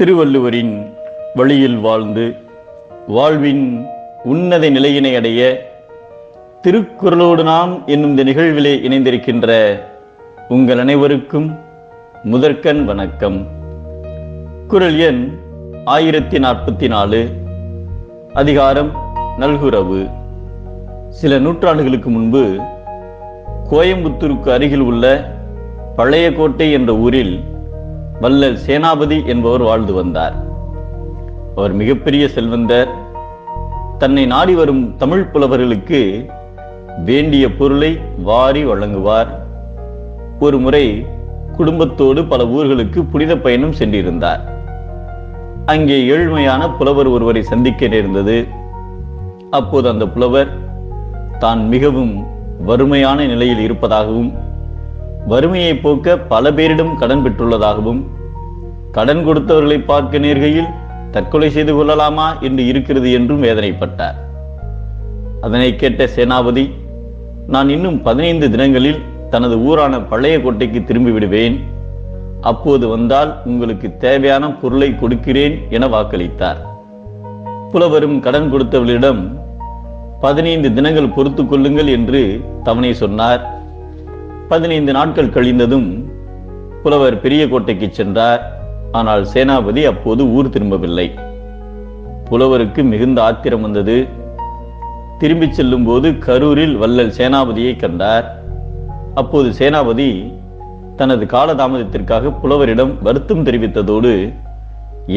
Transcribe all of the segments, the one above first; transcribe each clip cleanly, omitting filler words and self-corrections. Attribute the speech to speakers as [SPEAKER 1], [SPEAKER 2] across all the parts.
[SPEAKER 1] திருவள்ளுவரின் வழியில் வாழ்ந்து வாழ்வின் உன்னத நிலையினை அடைய திருக்குறளோடு நாம் என்னும் இந்த நிகழ்விலே இணைந்திருக்கின்ற உங்கள் அனைவருக்கும் முதற்கண் வணக்கம். குறள் எண் 1044, அதிகாரம் நல்குரவு. சில நூற்றாண்டுகளுக்கு முன்பு கோயம்புத்தூருக்கு அருகில் உள்ள பழைய கோட்டை என்ற ஊரில் வள்ளல் சேனாபதி என்பவர் வாழ்ந்து வந்தார். அவர் மிகப்பெரிய செல்வந்தர். தன்னை நாடி வரும் தமிழ் புலவர்களுக்கு வேண்டிய பொருளை வாரி வழங்குவார். ஒரு முறை குடும்பத்தோடு பல ஊர்களுக்கு புனித பயணம் சென்றிருந்தார். அங்கே ஏழ்மையான புலவர் ஒருவரை சந்திக்க நேர்ந்தது. அப்போது அந்த புலவர் தான் மிகவும் வறுமையான நிலையில் இருப்பதாகவும், வறுமையை போக்க பல பேரிடம் கடன் பெற்றுள்ளதாகவும், கடன் கொடுத்தவர்களை பார்க்க நேர்கையில் தற்கொலை செய்து கொள்ளலாமா என்று இருக்கிறது என்றும் வேதனைப்பட்டார். அதனை கேட்ட சேனாபதி, நான் இன்னும் 15 தினங்களில் தனது ஊரான பழைய கோட்டைக்கு திரும்பி விடுவேன். அப்போது வந்தால் உங்களுக்கு தேவையான பொருளை கொடுக்கிறேன் என வாக்களித்தார். புலவரும் கடன் கொடுத்தவர்களிடம் 15 தினங்கள் பொறுத்து கொள்ளுங்கள் என்று தவணை சொன்னார். 15 நாட்கள் கழிந்ததும் புலவர் பெரிய கோட்டைக்கு சென்றார். ஆனால் சேனாபதி அப்போது ஊர் திரும்பவில்லை. புலவருக்கு மிகுந்த ஆத்திரம் வந்தது. திரும்பி செல்லும் போது கரூரில் வள்ளல் சேனாபதியை கண்டார். அப்போது சேனாபதி தனது காலதாமதத்திற்காக புலவரிடம் வருத்தம் தெரிவித்ததோடு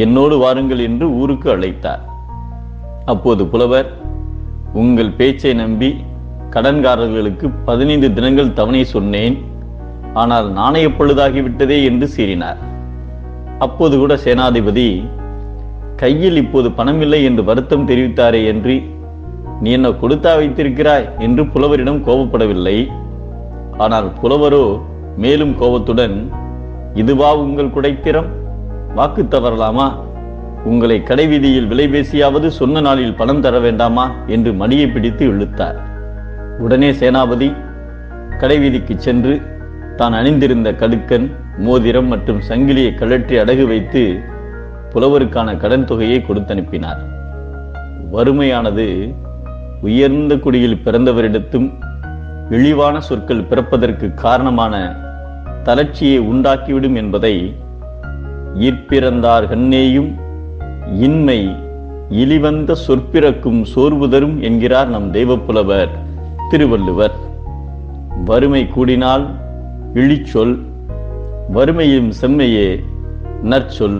[SPEAKER 1] என்னோடு வாருங்கள் என்று ஊருக்கு அழைத்தார். அப்போது புலவர், உங்கள் பேச்சை நம்பி கடன்காரர்களுக்கு 15 தினங்கள் தவணை சொன்னேன், ஆனால் நாணய பழுதாகிவிட்டதே என்று சீறினார். அப்போது கூட சேனாதிபதி, கையில் இப்போது பணமில்லை என்று வருத்தம் தெரிவித்தாரே என்று நீ என்ன கொடுத்தா வைத்திருக்கிறாய் என்று புலவரிடம் கோபப்படவில்லை. ஆனால் புலவரோ மேலும் கோபத்துடன், இதுவா உங்கள் குடைத்திறம்? வாக்கு தவறலாமா? உங்களை கடைவீதியில் விலை பேசியாவது சொன்ன நாளில் பணம் தர வேண்டாமா என்று மடியை பிடித்து இழுத்தார். உடனே சேனாபதி கடைவீதிக்கு சென்று தான் அணிந்திருந்த கடுக்கன், மோதிரம் மற்றும் சங்கிலியை கழற்றி அடகு வைத்து புலவருக்கான கடன் தொகையை கொடுத்தனுப்பினார். வறுமையானது உயர்ந்த குடியில் பிறந்தவரிடத்தும் இழிவான சொற்கள் பிறப்பதற்கு காரணமான தளர்ச்சியை உண்டாக்கிவிடும் என்பதை ஈர்ப்பிறந்தார் கண்ணேயும் இன்மை இழிவந்த சொற்பிறக்கும் சோர்வு தரும் என்கிறார் நம் தெய்வப்புலவர் திருவள்ளுவர். வறுமை கூடினால் இழிச்சொல், வறுமையும் செம்மையே நற்சொல்.